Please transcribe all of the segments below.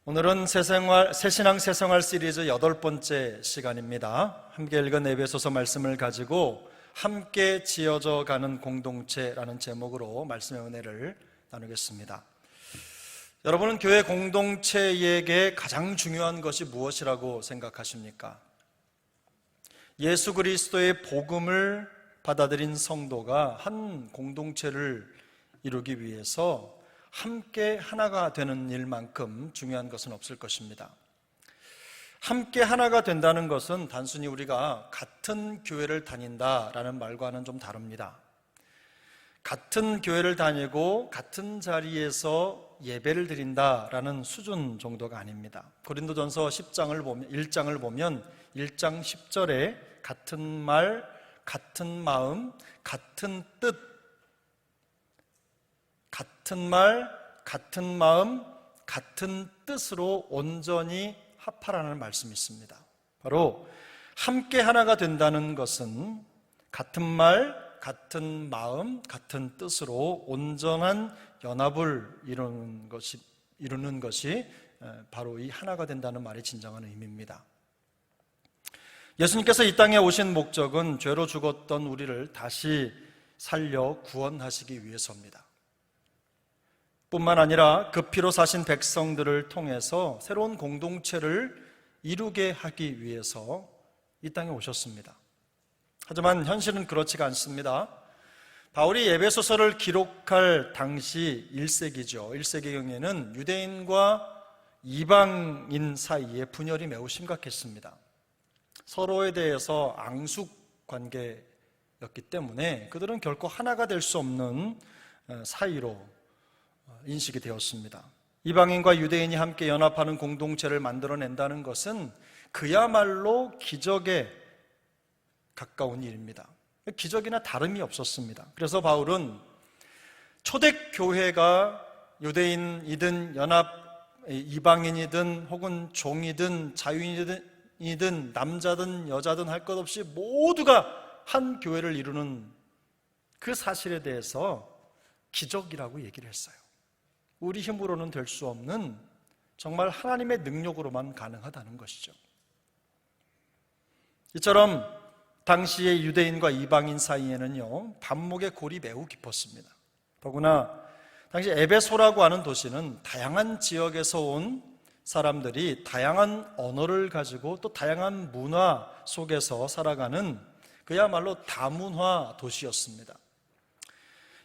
오늘은 새신앙 새생활 시리즈 8번째 시간입니다. 함께 읽은 에베소서 말씀을 가지고 함께 지어져 가는 공동체라는 제목으로 말씀의 은혜를 나누겠습니다. 여러분은 교회 공동체에게 가장 중요한 것이 무엇이라고 생각하십니까? 예수 그리스도의 복음을 받아들인 성도가 한 공동체를 이루기 위해서 함께 하나가 되는 일만큼 중요한 것은 없을 것입니다. 함께 하나가 된다는 것은 단순히 우리가 같은 교회를 다닌다라는 말과는 좀 다릅니다. 같은 교회를 다니고 같은 자리에서 예배를 드린다라는 수준 정도가 아닙니다. 고린도전서 1장을 보면 1장 10절에 같은 말, 같은 마음, 같은 뜻, 같은 말, 같은 마음, 같은 뜻으로 온전히 합하라는 말씀이 있습니다. 바로 함께 하나가 된다는 것은 같은 말, 같은 마음, 같은 뜻으로 온전한 연합을 이루는 것이 바로 이 하나가 된다는 말의 진정한 의미입니다. 예수님께서 이 땅에 오신 목적은 죄로 죽었던 우리를 다시 살려 구원하시기 위해서입니다. 뿐만 아니라 그 피로 사신 백성들을 통해서 새로운 공동체를 이루게 하기 위해서 이 땅에 오셨습니다. 하지만 현실은 그렇지가 않습니다. 바울이 에베소서를 기록할 당시 1세기죠. 1세기경에는 유대인과 이방인 사이의 분열이 매우 심각했습니다. 서로에 대해서 앙숙 관계였기 때문에 그들은 결코 하나가 될 수 없는 사이로 인식이 되었습니다. 이방인과 유대인이 함께 연합하는 공동체를 만들어낸다는 것은 그야말로 기적에 가까운 일입니다. 기적이나 다름이 없었습니다. 그래서 바울은 초대교회가 유대인이든 이방인이든 혹은 종이든 자유인이든 남자든 여자든 할 것 없이 모두가 한 교회를 이루는 그 사실에 대해서 기적이라고 얘기를 했어요. 우리 힘으로는 될 수 없는 정말 하나님의 능력으로만 가능하다는 것이죠. 이처럼 당시의 유대인과 이방인 사이에는요, 반목의 골이 매우 깊었습니다. 더구나 당시 에베소라고 하는 도시는 다양한 지역에서 온 사람들이 다양한 언어를 가지고 또 다양한 문화 속에서 살아가는 그야말로 다문화 도시였습니다.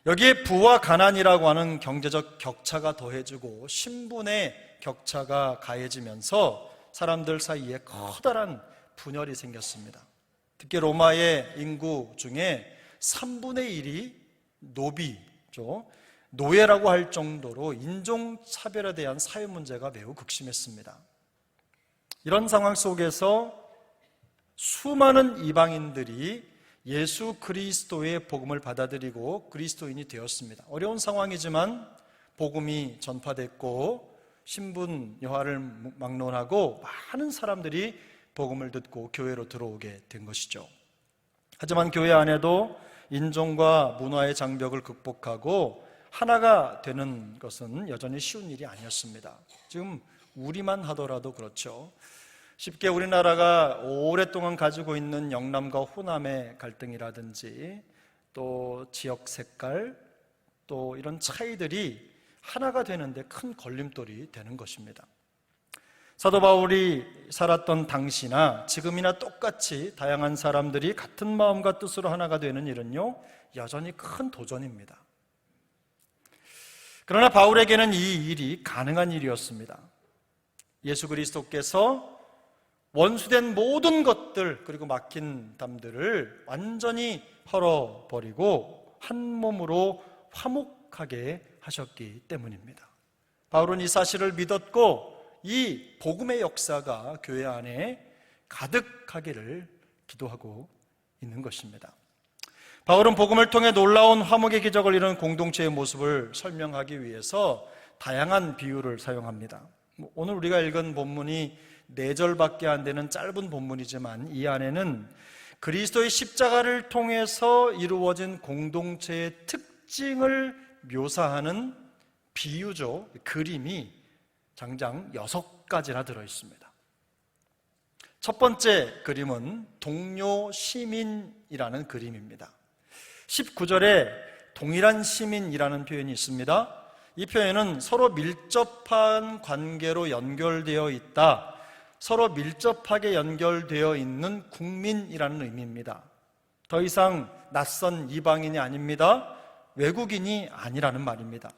여기에 부와 가난이라고 하는 경제적 격차가 더해지고 신분의 격차가 가해지면서 사람들 사이에 커다란 분열이 생겼습니다. 특히 로마의 인구 중에 3분의 1이 노비죠. 노예라고 할 정도로 인종차별에 대한 사회 문제가 매우 극심했습니다. 이런 상황 속에서 수많은 이방인들이 예수 그리스도의 복음을 받아들이고 그리스도인이 되었습니다. 어려운 상황이지만 복음이 전파됐고 신분 여하를 막론하고 많은 사람들이 복음을 듣고 교회로 들어오게 된 것이죠. 하지만 교회 안에도 인종과 문화의 장벽을 극복하고 하나가 되는 것은 여전히 쉬운 일이 아니었습니다. 지금 우리만 하더라도 그렇죠. 쉽게 우리나라가 오랫동안 가지고 있는 영남과 호남의 갈등이라든지 또 지역 색깔 또 이런 차이들이 하나가 되는데 큰 걸림돌이 되는 것입니다. 사도 바울이 살았던 당시나 지금이나 똑같이 다양한 사람들이 같은 마음과 뜻으로 하나가 되는 일은요, 여전히 큰 도전입니다. 그러나 바울에게는 이 일이 가능한 일이었습니다. 예수 그리스도께서 원수된 모든 것들 그리고 막힌 담들을 완전히 헐어버리고 한 몸으로 화목하게 하셨기 때문입니다. 바울은 이 사실을 믿었고 이 복음의 역사가 교회 안에 가득하기를 기도하고 있는 것입니다. 바울은 복음을 통해 놀라운 화목의 기적을 이루는 공동체의 모습을 설명하기 위해서 다양한 비유를 사용합니다. 오늘 우리가 읽은 본문이 4절밖에 안 되는 짧은 본문이지만 이 안에는 그리스도의 십자가를 통해서 이루어진 공동체의 특징을 묘사하는 비유죠. 그림이 장장 6가지나 들어있습니다. 첫 번째 그림은 동료 시민이라는 그림입니다. 19절에 동일한 시민이라는 표현이 있습니다. 이 표현은 서로 밀접한 관계로 연결되어 있다, 서로 밀접하게 연결되어 있는 국민이라는 의미입니다. 더 이상 낯선 이방인이 아닙니다. 외국인이 아니라는 말입니다.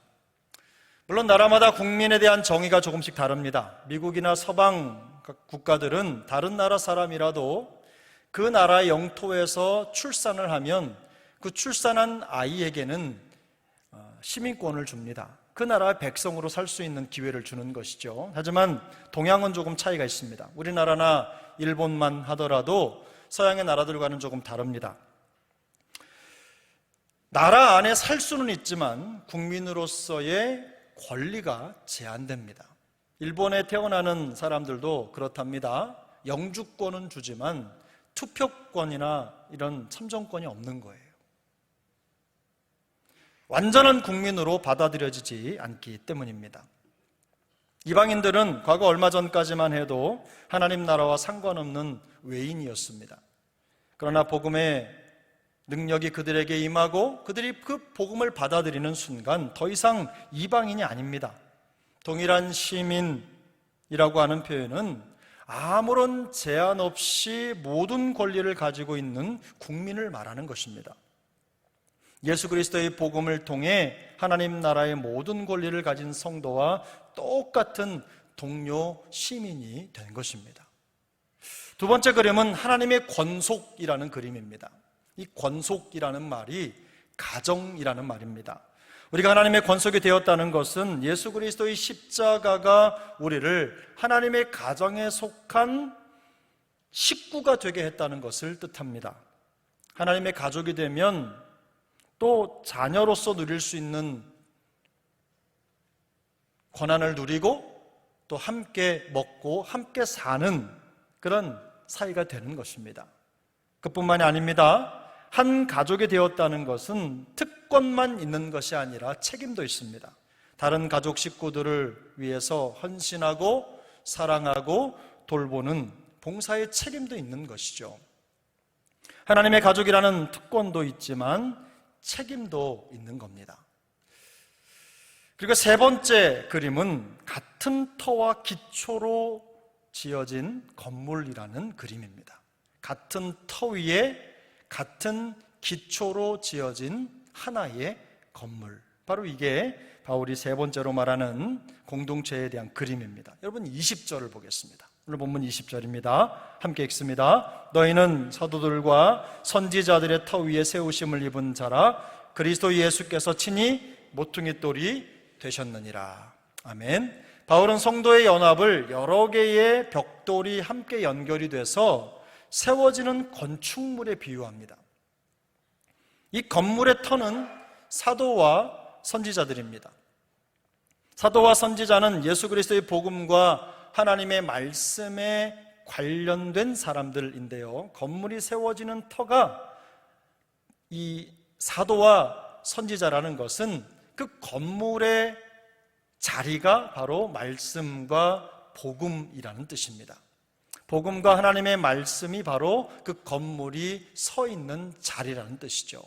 물론 나라마다 국민에 대한 정의가 조금씩 다릅니다. 미국이나 서방 국가들은 다른 나라 사람이라도 그 나라의 영토에서 출산을 하면 그 출산한 아이에게는 시민권을 줍니다. 그 나라의 백성으로 살 수 있는 기회를 주는 것이죠. 하지만 동양은 조금 차이가 있습니다. 우리나라나 일본만 하더라도 서양의 나라들과는 조금 다릅니다. 나라 안에 살 수는 있지만 국민으로서의 권리가 제한됩니다. 일본에 태어나는 사람들도 그렇답니다. 영주권은 주지만 투표권이나 이런 참정권이 없는 거예요. 완전한 국민으로 받아들여지지 않기 때문입니다. 이방인들은 과거 얼마 전까지만 해도 하나님 나라와 상관없는 외인이었습니다. 그러나 복음의 능력이 그들에게 임하고 그들이 그 복음을 받아들이는 순간 더 이상 이방인이 아닙니다. 동일한 시민이라고 하는 표현은 아무런 제한 없이 모든 권리를 가지고 있는 국민을 말하는 것입니다. 예수 그리스도의 복음을 통해 하나님 나라의 모든 권리를 가진 성도와 똑같은 동료 시민이 된 것입니다. 두 번째 그림은 하나님의 권속이라는 그림입니다. 이 권속이라는 말이 가정이라는 말입니다. 우리가 하나님의 권속이 되었다는 것은 예수 그리스도의 십자가가 우리를 하나님의 가정에 속한 식구가 되게 했다는 것을 뜻합니다. 하나님의 가족이 되면 또 자녀로서 누릴 수 있는 권한을 누리고 또 함께 먹고 함께 사는 그런 사이가 되는 것입니다. 그뿐만이 아닙니다. 한 가족이 되었다는 것은 특권만 있는 것이 아니라 책임도 있습니다. 다른 가족 식구들을 위해서 헌신하고 사랑하고 돌보는 봉사의 책임도 있는 것이죠. 하나님의 가족이라는 특권도 있지만 책임도 있는 겁니다. 그리고 세 번째 그림은 같은 터와 기초로 지어진 건물이라는 그림입니다. 같은 터 위에 같은 기초로 지어진 하나의 건물, 바로 이게 바울이 세 번째로 말하는 공동체에 대한 그림입니다. 여러분 20절을 보겠습니다. 오늘 본문 20절입니다. 함께 읽습니다. 너희는 사도들과 선지자들의 터 위에 세우심을 입은 자라 그리스도 예수께서 친히 모퉁이돌이 되셨느니라. 아멘. 바울은 성도의 연합을 여러 개의 벽돌이 함께 연결이 돼서 세워지는 건축물에 비유합니다. 이 건물의 터는 사도와 선지자들입니다. 사도와 선지자는 예수 그리스도의 복음과 하나님의 말씀에 관련된 사람들인데요, 건물이 세워지는 터가 이 사도와 선지자라는 것은 그 건물의 자리가 바로 말씀과 복음이라는 뜻입니다. 복음과 하나님의 말씀이 바로 그 건물이 서 있는 자리라는 뜻이죠.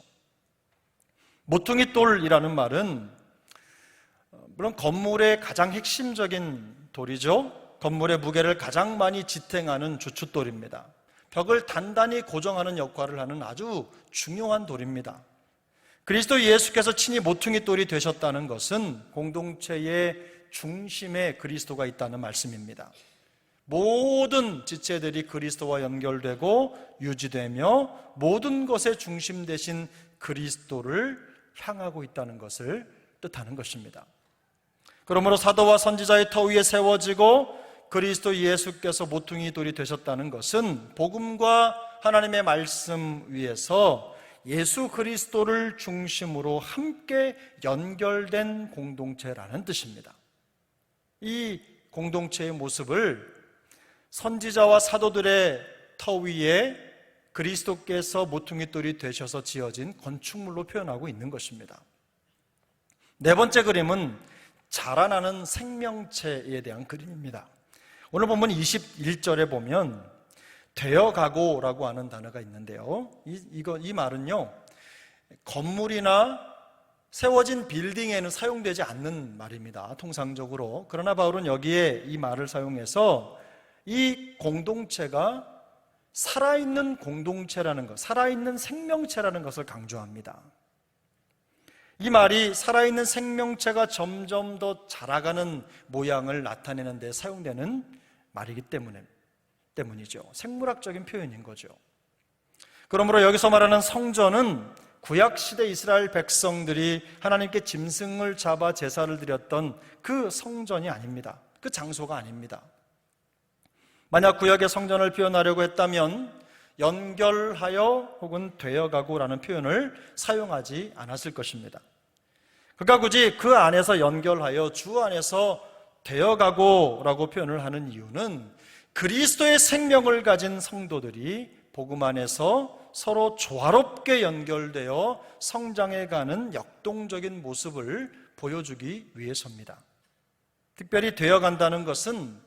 모퉁이돌이라는 말은 물론 건물의 가장 핵심적인 돌이죠. 건물의 무게를 가장 많이 지탱하는 주춧돌입니다. 벽을 단단히 고정하는 역할을 하는 아주 중요한 돌입니다. 그리스도 예수께서 친히 모퉁이돌이 되셨다는 것은 공동체의 중심에 그리스도가 있다는 말씀입니다. 모든 지체들이 그리스도와 연결되고 유지되며 모든 것의 중심 되신 그리스도를 향하고 있다는 것을 뜻하는 것입니다. 그러므로 사도와 선지자의 터 위에 세워지고 그리스도 예수께서 모퉁이돌이 되셨다는 것은 복음과 하나님의 말씀 위에서 예수 그리스도를 중심으로 함께 연결된 공동체라는 뜻입니다. 이 공동체의 모습을 선지자와 사도들의 터 위에 그리스도께서 모퉁이돌이 되셔서 지어진 건축물로 표현하고 있는 것입니다. 네 번째 그림은 자라나는 생명체에 대한 그림입니다. 오늘 본문 21절에 보면 되어가고라고 하는 단어가 있는데요. 이 말은요, 건물이나 세워진 빌딩에는 사용되지 않는 말입니다, 통상적으로. 그러나 바울은 여기에 이 말을 사용해서 이 공동체가 살아있는 공동체라는 것, 살아있는 생명체라는 것을 강조합니다. 이 말이 살아있는 생명체가 점점 더 자라가는 모양을 나타내는 데 사용되는 말이기 때문이죠. 생물학적인 표현인 거죠. 그러므로 여기서 말하는 성전은 구약시대 이스라엘 백성들이 하나님께 짐승을 잡아 제사를 드렸던 그 성전이 아닙니다. 그 장소가 아닙니다. 만약 구약의 성전을 표현하려고 했다면 연결하여 혹은 되어가고라는 표현을 사용하지 않았을 것입니다. 그가 굳이 그 안에서 연결하여 주 안에서 되어가고라고 표현을 하는 이유는 그리스도의 생명을 가진 성도들이 복음 안에서 서로 조화롭게 연결되어 성장해가는 역동적인 모습을 보여주기 위해서입니다. 특별히 되어간다는 것은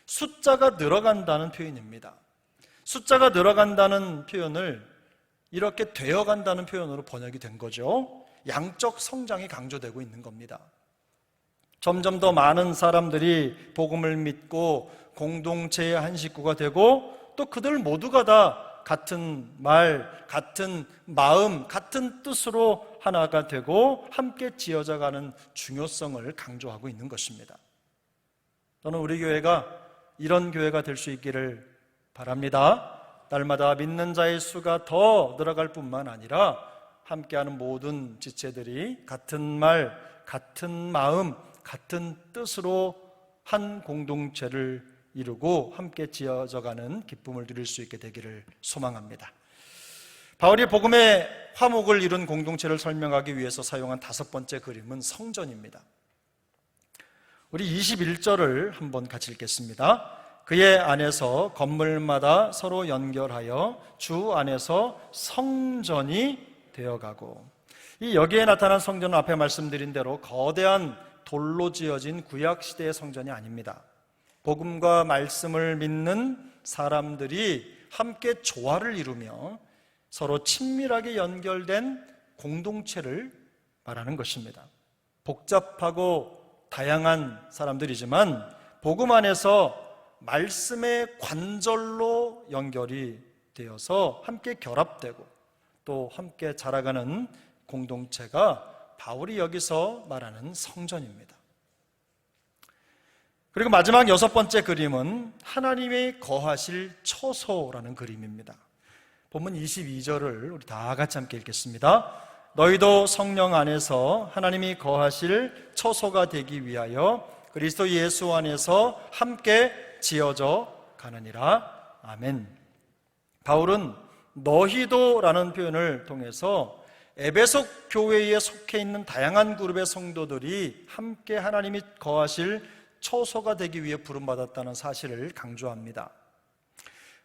숫자가 늘어간다는 표현입니다. 숫자가 늘어간다는 표현을 이렇게 되어간다는 표현으로 번역이 된 거죠. 양적 성장이 강조되고 있는 겁니다. 점점 더 많은 사람들이 복음을 믿고 공동체의 한 식구가 되고 또 그들 모두가 다 같은 말, 같은 마음, 같은 뜻으로 하나가 되고 함께 지어져가는 중요성을 강조하고 있는 것입니다. 저는 우리 교회가 이런 교회가 될 수 있기를 바랍니다. 날마다 믿는 자의 수가 더 늘어갈 뿐만 아니라 함께하는 모든 지체들이 같은 말, 같은 마음, 같은 뜻으로 한 공동체를 이루고 함께 지어져가는 기쁨을 누릴 수 있게 되기를 소망합니다. 바울이 복음의 화목을 이룬 공동체를 설명하기 위해서 사용한 5번째 그림은 성전입니다. 우리 21절을 한번 같이 읽겠습니다. 그의 안에서 건물마다 서로 연결하여 주 안에서 성전이 되어가고, 이 여기에 나타난 성전은 앞에 말씀드린 대로 거대한 돌로 지어진 구약시대의 성전이 아닙니다. 복음과 말씀을 믿는 사람들이 함께 조화를 이루며 서로 친밀하게 연결된 공동체를 말하는 것입니다. 복잡하고 다양한 사람들이지만 복음 안에서 말씀의 관절로 연결이 되어서 함께 결합되고 또 함께 자라가는 공동체가 바울이 여기서 말하는 성전입니다. 그리고 마지막 6번째 그림은 하나님의 거하실 처소라는 그림입니다. 본문 22절을 우리 다 같이 함께 읽겠습니다. 너희도 성령 안에서 하나님이 거하실 처소가 되기 위하여 그리스도 예수 안에서 함께 지어져 가느니라. 아멘. 바울은 너희도라는 표현을 통해서 에베소 교회에 속해 있는 다양한 그룹의 성도들이 함께 하나님이 거하실 처소가 되기 위해 부름받았다는 사실을 강조합니다.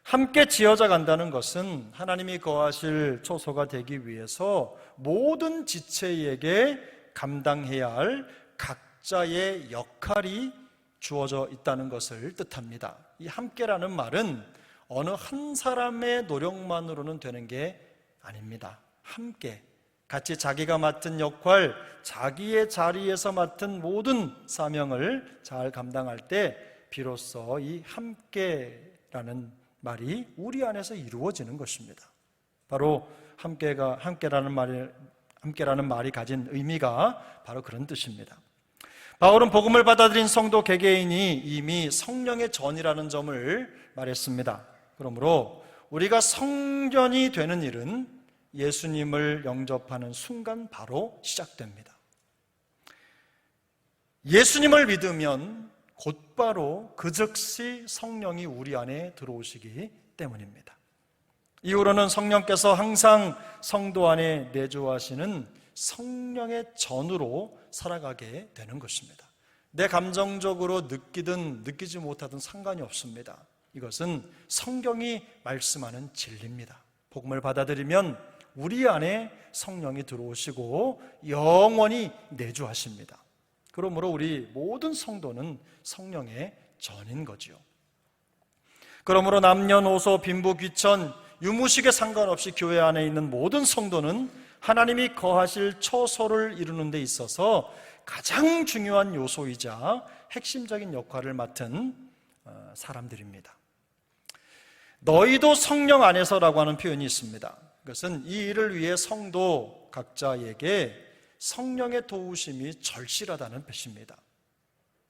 함께 지어져 간다는 것은 하나님이 거하실 처소가 되기 위해서 모든 지체에게 감당해야 할 각자의 역할이 주어져 있다는 것을 뜻합니다. 이 함께라는 말은 어느 한 사람의 노력만으로는 되는 게 아닙니다. 함께 같이 자기가 맡은 역할, 자기의 자리에서 맡은 모든 사명을 잘 감당할 때 비로소 이 함께라는 말이 우리 안에서 이루어지는 것입니다. 바로 함께라는 말이 가진 의미가 바로 그런 뜻입니다. 바울은 복음을 받아들인 성도 개개인이 이미 성령의 전이라는 점을 말했습니다. 그러므로 우리가 성전이 되는 일은 예수님을 영접하는 순간 바로 시작됩니다. 예수님을 믿으면 곧바로 그 즉시 성령이 우리 안에 들어오시기 때문입니다. 이후로는 성령께서 항상 성도 안에 내주하시는 성령의 전으로 살아가게 되는 것입니다. 내 감정적으로 느끼든 느끼지 못하든 상관이 없습니다. 이것은 성경이 말씀하는 진리입니다. 복음을 받아들이면 우리 안에 성령이 들어오시고 영원히 내주하십니다. 그러므로 우리 모든 성도는 성령의 전인 거지요. 그러므로 남녀노소 빈부 귀천 유무식에 상관없이 교회 안에 있는 모든 성도는 하나님이 거하실 처소를 이루는 데 있어서 가장 중요한 요소이자 핵심적인 역할을 맡은 사람들입니다. 너희도 성령 안에서라고 하는 표현이 있습니다. 그것은 이 일을 위해 성도 각자에게 성령의 도우심이 절실하다는 뜻입니다.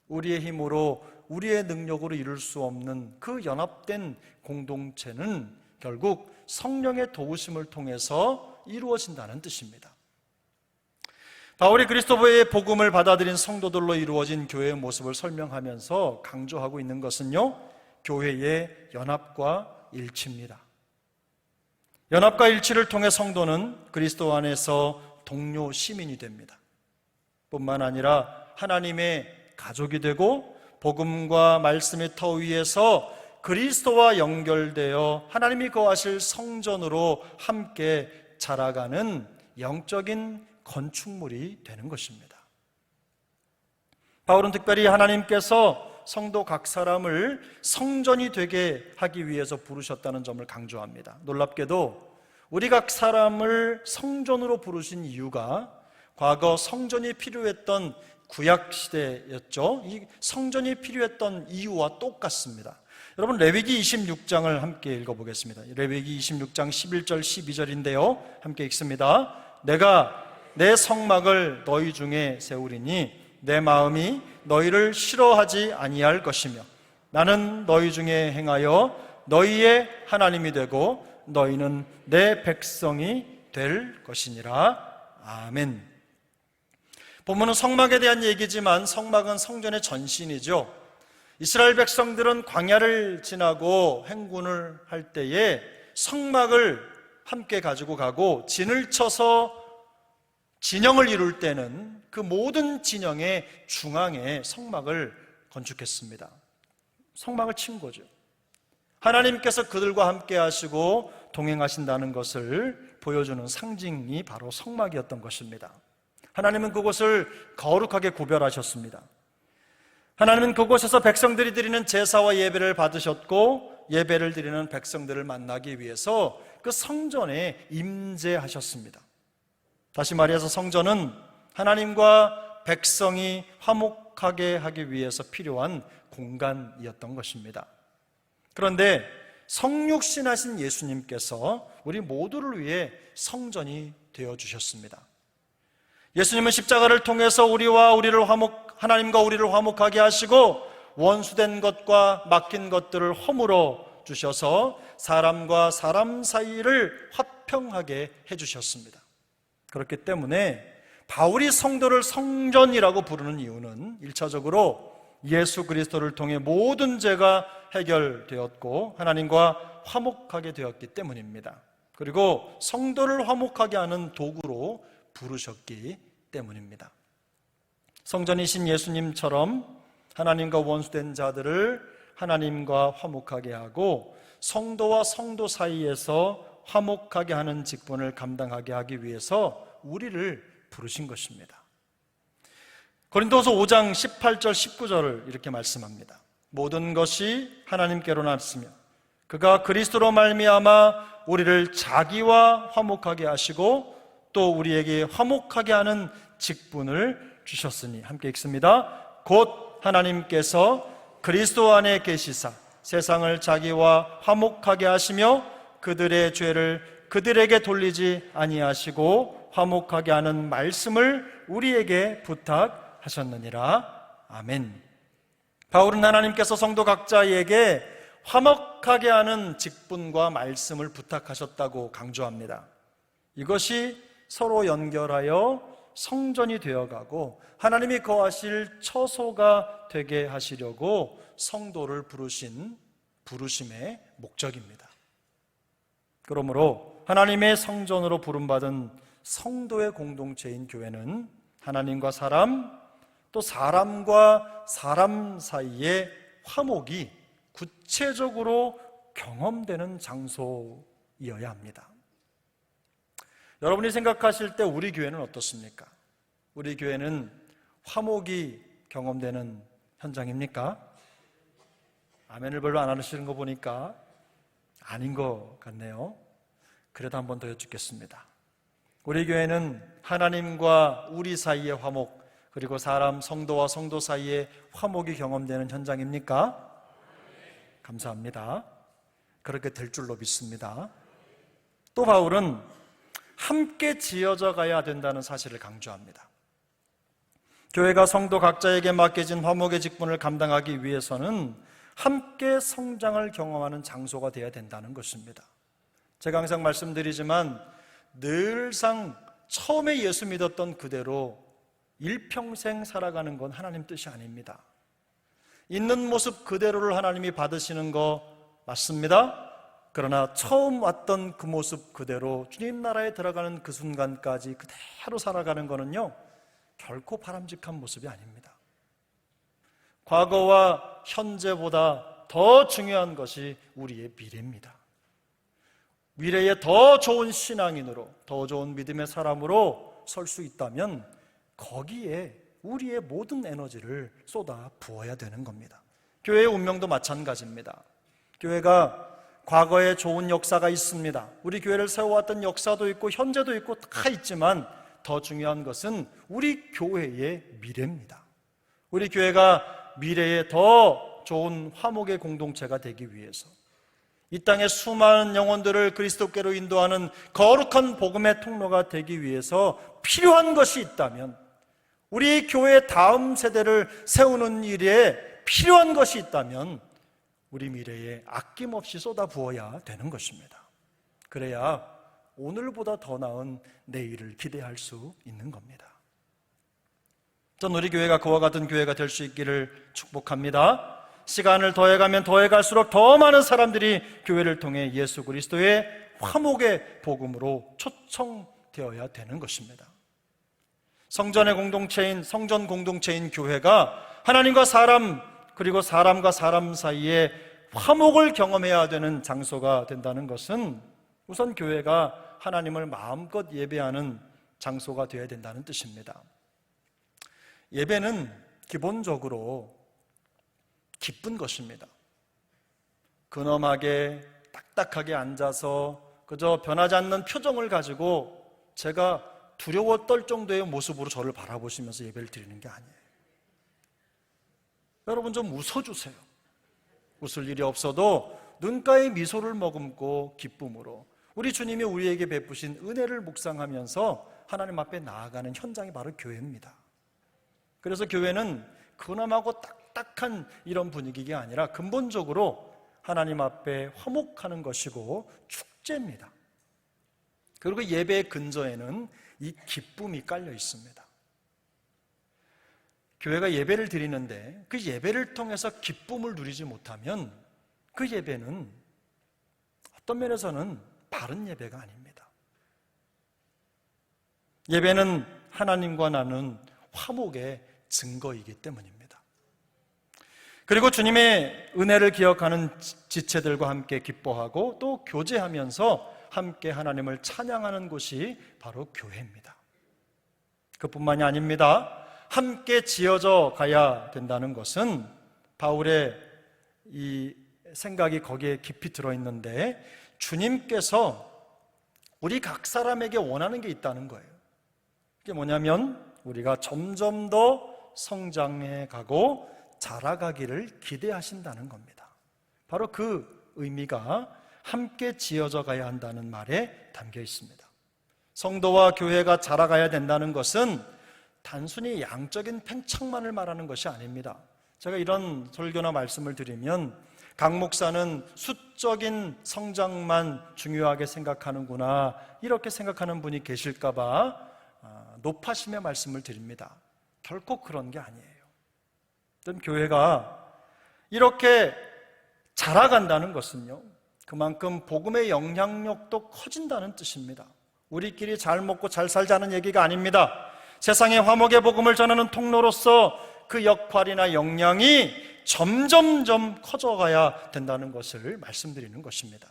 우리의 힘으로, 우리의 능력으로 이룰 수 없는 그 연합된 공동체는 결국 성령의 도우심을 통해서 이루어진다는 뜻입니다. 바울이 그리스도의 복음을 받아들인 성도들로 이루어진 교회의 모습을 설명하면서 강조하고 있는 것은요, 교회의 연합과 일치입니다. 연합과 일치를 통해 성도는 그리스도 안에서 동료 시민이 됩니다. 뿐만 아니라 하나님의 가족이 되고 복음과 말씀의 터 위에서 그리스도와 연결되어 하나님이 거하실 성전으로 함께 자라가는 영적인 건축물이 되는 것입니다. 바울은 특별히 하나님께서 성도 각 사람을 성전이 되게 하기 위해서 부르셨다는 점을 강조합니다. 놀랍게도 우리 각 사람을 성전으로 부르신 이유가 과거 성전이 필요했던 구약시대였죠. 이 성전이 필요했던 이유와 똑같습니다. 여러분, 레위기 26장을 함께 읽어보겠습니다. 레위기 26장 11절 12절인데요 함께 읽습니다. 내가 내 성막을 너희 중에 세우리니 내 마음이 너희를 싫어하지 아니할 것이며 나는 너희 중에 행하여 너희의 하나님이 되고 너희는 내 백성이 될 것이니라. 아멘. 본문은 성막에 대한 얘기지만 성막은 성전의 전신이죠. 이스라엘 백성들은 광야를 지나고 행군을 할 때에 성막을 함께 가지고 가고 진을 쳐서 진영을 이룰 때는 그 모든 진영의 중앙에 성막을 건축했습니다. 성막을 친 거죠. 하나님께서 그들과 함께 하시고 동행하신다는 것을 보여주는 상징이 바로 성막이었던 것입니다. 하나님은 그곳을 거룩하게 구별하셨습니다. 하나님은 그곳에서 백성들이 드리는 제사와 예배를 받으셨고 예배를 드리는 백성들을 만나기 위해서 그 성전에 임재하셨습니다. 다시 말해서 성전은 하나님과 백성이 화목하게 하기 위해서 필요한 공간이었던 것입니다. 그런데 성육신하신 예수님께서 우리 모두를 위해 성전이 되어주셨습니다. 예수님은 십자가를 통해서 하나님과 우리를 화목하게 하시고 원수된 것과 막힌 것들을 허물어 주셔서 사람과 사람 사이를 화평하게 해주셨습니다. 그렇기 때문에 바울이 성도를 성전이라고 부르는 이유는 1차적으로 예수 그리스도를 통해 모든 죄가 해결되었고 하나님과 화목하게 되었기 때문입니다. 그리고 성도를 화목하게 하는 도구로 부르셨기 때문입니다. 성전이신 예수님처럼 하나님과 원수된 자들을 하나님과 화목하게 하고 성도와 성도 사이에서 화목하게 하는 직분을 감당하게 하기 위해서 우리를 부르신 것입니다. 고린도서 5장 18절 19절을 이렇게 말씀합니다. 모든 것이 하나님께로 났으며 그가 그리스도로 말미암아 우리를 자기와 화목하게 하시고 또 우리에게 화목하게 하는 직분을 주셨으니 함께 읽습니다. 곧 하나님께서 그리스도 안에 계시사 세상을 자기와 화목하게 하시며 그들의 죄를 그들에게 돌리지 아니하시고 화목하게 하는 말씀을 우리에게 부탁하셨느니라. 아멘. 바울은 하나님께서 성도 각자에게 화목하게 하는 직분과 말씀을 부탁하셨다고 강조합니다. 이것이 서로 연결하여 성전이 되어가고 하나님이 거하실 처소가 되게 하시려고 성도를 부르신 부르심의 목적입니다. 그러므로 하나님의 성전으로 부름받은 성도의 공동체인 교회는 하나님과 사람, 또 사람과 사람 사이의 화목이 구체적으로 경험되는 장소이어야 합니다. 여러분이 생각하실 때 우리 교회는 어떻습니까? 우리 교회는 화목이 경험되는 현장입니까? 아멘을 별로 안 하시는 거 보니까 아닌 것 같네요. 그래도 한 번 더 여쭙겠습니다. 우리 교회는 하나님과 우리 사이의 화목, 그리고 사람, 성도와 성도 사이의 화목이 경험되는 현장입니까? 감사합니다. 그렇게 될 줄로 믿습니다. 또 바울은 함께 지어져 가야 된다는 사실을 강조합니다. 교회가 성도 각자에게 맡겨진 화목의 직분을 감당하기 위해서는 함께 성장을 경험하는 장소가 되어야 된다는 것입니다. 제가 항상 말씀드리지만 늘상 처음에 예수 믿었던 그대로 일평생 살아가는 건 하나님 뜻이 아닙니다. 있는 모습 그대로를 하나님이 받으시는 거 맞습니다. 그러나 처음 왔던 그 모습 그대로 주님 나라에 들어가는 그 순간까지 그대로 살아가는 거는요, 결코 바람직한 모습이 아닙니다. 과거와 현재보다 더 중요한 것이 우리의 미래입니다. 미래에 더 좋은 신앙인으로, 더 좋은 믿음의 사람으로 설 수 있다면 거기에 우리의 모든 에너지를 쏟아 부어야 되는 겁니다. 교회의 운명도 마찬가지입니다. 교회가 과거에 좋은 역사가 있습니다. 우리 교회를 세워왔던 역사도 있고 현재도 있고 다 있지만 더 중요한 것은 우리 교회의 미래입니다. 우리 교회가 미래에 더 좋은 화목의 공동체가 되기 위해서, 이 땅의 수많은 영혼들을 그리스도께로 인도하는 거룩한 복음의 통로가 되기 위해서 필요한 것이 있다면, 우리 교회 다음 세대를 세우는 일에 필요한 것이 있다면 우리 미래에 아낌없이 쏟아부어야 되는 것입니다. 그래야 오늘보다 더 나은 내일을 기대할 수 있는 겁니다. 전 우리 교회가 그와 같은 교회가 될 수 있기를 축복합니다. 시간을 더해가면 더해갈수록 더 많은 사람들이 교회를 통해 예수 그리스도의 화목의 복음으로 초청되어야 되는 것입니다. 성전의 공동체인, 성전 공동체인 교회가 하나님과 사람, 그리고 사람과 사람 사이에 화목을 경험해야 되는 장소가 된다는 것은 우선 교회가 하나님을 마음껏 예배하는 장소가 되어야 된다는 뜻입니다. 예배는 기본적으로 기쁜 것입니다. 근엄하게 딱딱하게 앉아서 그저 변하지 않는 표정을 가지고 제가 두려워 떨 정도의 모습으로 저를 바라보시면서 예배를 드리는 게 아니에요. 여러분 좀 웃어주세요. 웃을 일이 없어도 눈가에 미소를 머금고 기쁨으로 우리 주님이 우리에게 베푸신 은혜를 묵상하면서 하나님 앞에 나아가는 현장이 바로 교회입니다. 그래서 교회는 근엄하고 딱딱한 이런 분위기가 아니라 근본적으로 하나님 앞에 화목하는 것이고 축제입니다. 그리고 예배의 근저에는 이 기쁨이 깔려 있습니다. 교회가 예배를 드리는데 그 예배를 통해서 기쁨을 누리지 못하면 그 예배는 어떤 면에서는 바른 예배가 아닙니다. 예배는 하나님과 나눈 화목의 증거이기 때문입니다. 그리고 주님의 은혜를 기억하는 지체들과 함께 기뻐하고 또 교제하면서 함께 하나님을 찬양하는 곳이 바로 교회입니다. 그뿐만이 아닙니다. 함께 지어져 가야 된다는 것은 바울의 이 생각이 거기에 깊이 들어있는데, 주님께서 우리 각 사람에게 원하는 게 있다는 거예요. 그게 뭐냐면 우리가 점점 더 성장해 가고 자라가기를 기대하신다는 겁니다. 바로 그 의미가 함께 지어져 가야 한다는 말에 담겨 있습니다. 성도와 교회가 자라가야 된다는 것은 단순히 양적인 팽창만을 말하는 것이 아닙니다. 제가 이런 설교나 말씀을 드리면 강 목사는 수적인 성장만 중요하게 생각하는구나, 이렇게 생각하는 분이 계실까 봐 높아심의 말씀을 드립니다. 결코 그런 게 아니에요. 교회가 이렇게 자라간다는 것은요, 그만큼 복음의 영향력도 커진다는 뜻입니다. 우리끼리 잘 먹고 잘 살자는 얘기가 아닙니다. 세상의 화목의 복음을 전하는 통로로서 그 역할이나 역량이 점점점 커져가야 된다는 것을 말씀드리는 것입니다.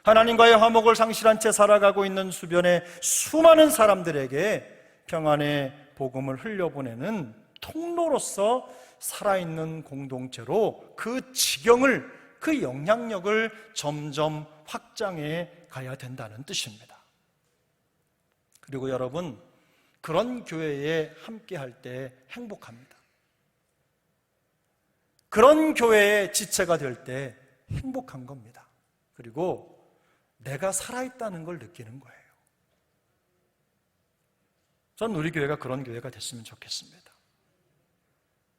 하나님과의 화목을 상실한 채 살아가고 있는 주변의 수많은 사람들에게 평안의 복음을 흘려보내는 통로로서 살아있는 공동체로 그 지경을, 그 영향력을 점점 확장해 가야 된다는 뜻입니다. 그리고 여러분, 그런 교회에 함께할 때 행복합니다. 그런 교회의 지체가 될 때 행복한 겁니다. 그리고 내가 살아있다는 걸 느끼는 거예요. 전 우리 교회가 그런 교회가 됐으면 좋겠습니다.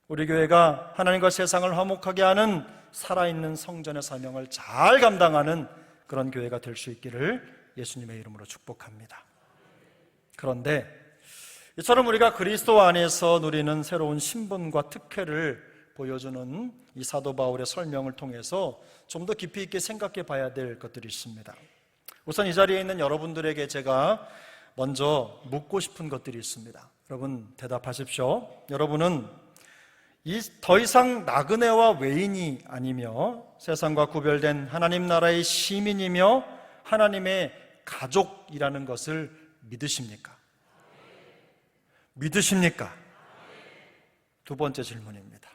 우리 교회가 하나님과 세상을 화목하게 하는 살아있는 성전의 사명을 잘 감당하는 그런 교회가 될 수 있기를 예수님의 이름으로 축복합니다. 그런데 이처럼 우리가 그리스도 안에서 누리는 새로운 신분과 특혜를 보여주는 이 사도 바울의 설명을 통해서 좀 더 깊이 있게 생각해 봐야 될 것들이 있습니다. 우선 이 자리에 있는 여러분들에게 제가 먼저 묻고 싶은 것들이 있습니다. 여러분 대답하십시오. 여러분은 더 이상 나그네와 외인이 아니며 세상과 구별된 하나님 나라의 시민이며 하나님의 가족이라는 것을 믿으십니까? 믿으십니까? 두 번째 질문입니다.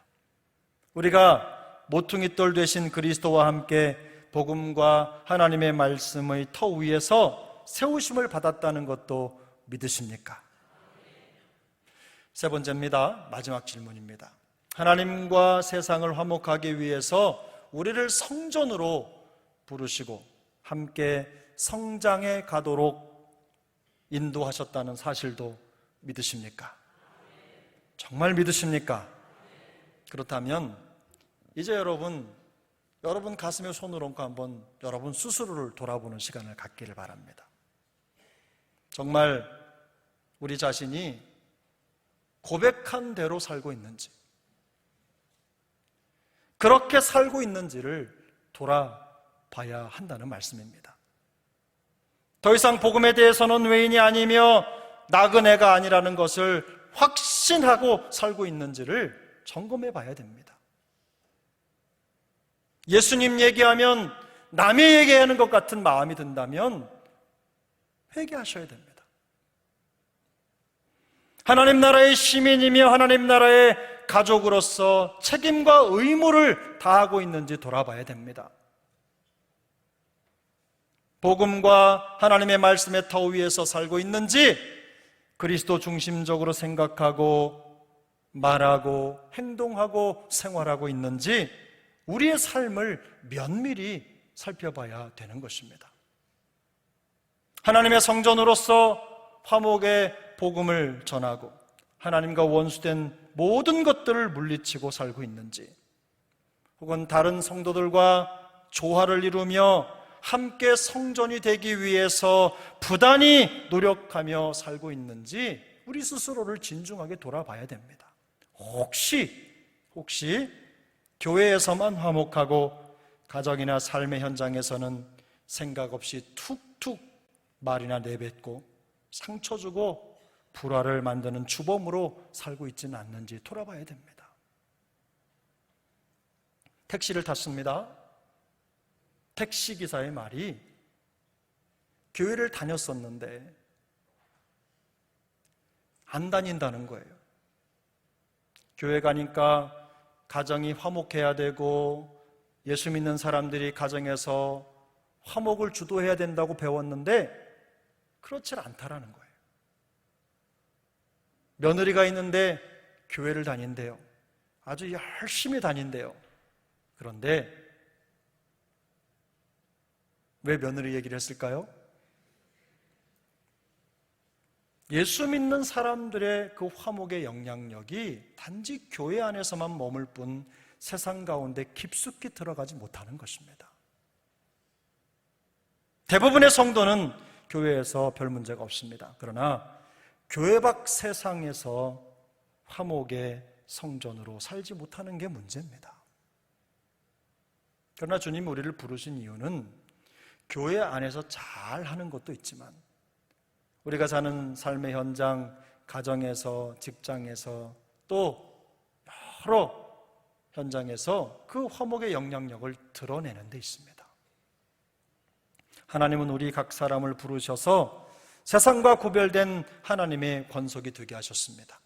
우리가 모퉁이돌 되신 그리스도와 함께 복음과 하나님의 말씀의 터 위에서 세우심을 받았다는 것도 믿으십니까? 세 번째입니다. 마지막 질문입니다. 하나님과 세상을 화목하기 위해서 우리를 성전으로 부르시고 함께 성장해 가도록 인도하셨다는 사실도 믿으십니까? 정말 믿으십니까? 그렇다면 이제 여러분 가슴에 손을 얹고 한번 여러분 스스로를 돌아보는 시간을 갖기를 바랍니다. 정말 우리 자신이 고백한 대로 살고 있는지, 그렇게 살고 있는지를 돌아봐야 한다는 말씀입니다. 더 이상 복음에 대해서는 외인이 아니며 나그네가 아니라는 것을 확신하고 살고 있는지를 점검해 봐야 됩니다. 예수님 얘기하면 남의 얘기하는 것 같은 마음이 든다면 회개하셔야 됩니다. 하나님 나라의 시민이며 하나님 나라의 가족으로서 책임과 의무를 다하고 있는지 돌아봐야 됩니다. 복음과 하나님의 말씀의 터 위에서 살고 있는지, 그리스도 중심적으로 생각하고 말하고 행동하고 생활하고 있는지 우리의 삶을 면밀히 살펴봐야 되는 것입니다. 하나님의 성전으로서 화목의 복음을 전하고 하나님과 원수된 모든 것들을 물리치고 살고 있는지, 혹은 다른 성도들과 조화를 이루며 함께 성전이 되기 위해서 부단히 노력하며 살고 있는지 우리 스스로를 진중하게 돌아봐야 됩니다. 혹시 교회에서만 화목하고 가정이나 삶의 현장에서는 생각 없이 툭툭 말이나 내뱉고 상처 주고 불화를 만드는 주범으로 살고 있지는 않는지 돌아봐야 됩니다. 택시를 탔습니다. 택시기사의 말이 교회를 다녔었는데 안 다닌다는 거예요. 교회 가니까 가정이 화목해야 되고 예수 믿는 사람들이 가정에서 화목을 주도해야 된다고 배웠는데 그렇지 않다라는 거예요. 며느리가 있는데 교회를 다닌대요. 아주 열심히 다닌대요. 그런데 왜 며느리 얘기를 했을까요? 예수 믿는 사람들의 그 화목의 영향력이 단지 교회 안에서만 머물 뿐 세상 가운데 깊숙이 들어가지 못하는 것입니다. 대부분의 성도는 교회에서 별 문제가 없습니다. 그러나 교회 밖 세상에서 화목의 성전으로 살지 못하는 게 문제입니다. 그러나 주님이 우리를 부르신 이유는 교회 안에서 잘 하는 것도 있지만 우리가 사는 삶의 현장, 가정에서, 직장에서 또 여러 현장에서 그 화목의 영향력을 드러내는 데 있습니다. 하나님은 우리 각 사람을 부르셔서 세상과 구별된 하나님의 권속이 되게 하셨습니다.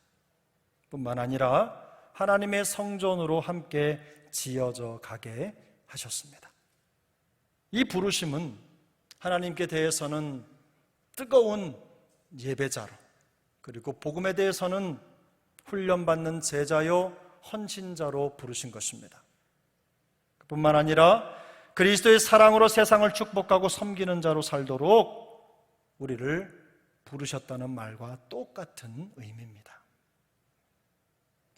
뿐만 아니라 하나님의 성전으로 함께 지어져 가게 하셨습니다. 이 부르심은 하나님께 대해서는 뜨거운 예배자로, 그리고 복음에 대해서는 훈련받는 제자요 헌신자로 부르신 것입니다. 뿐만 아니라 그리스도의 사랑으로 세상을 축복하고 섬기는 자로 살도록 우리를 부르셨다는 말과 똑같은 의미입니다.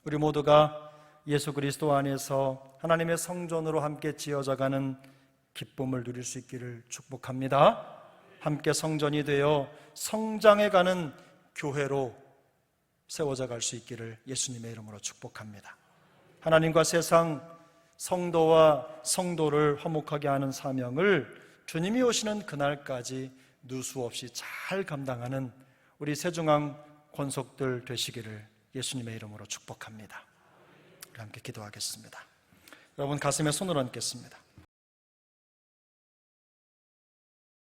우리 모두가 예수 그리스도 안에서 하나님의 성전으로 함께 지어져가는 기쁨을 누릴 수 있기를 축복합니다. 함께 성전이 되어 성장해가는 교회로 세워져 갈 수 있기를 예수님의 이름으로 축복합니다. 하나님과 세상, 성도와 성도를 화목하게 하는 사명을 주님이 오시는 그날까지 누수 없이 잘 감당하는 우리 세중앙 권속들 되시기를 예수님의 이름으로 축복합니다. 우리 함께 기도하겠습니다. 여러분 가슴에 손을 얹겠습니다.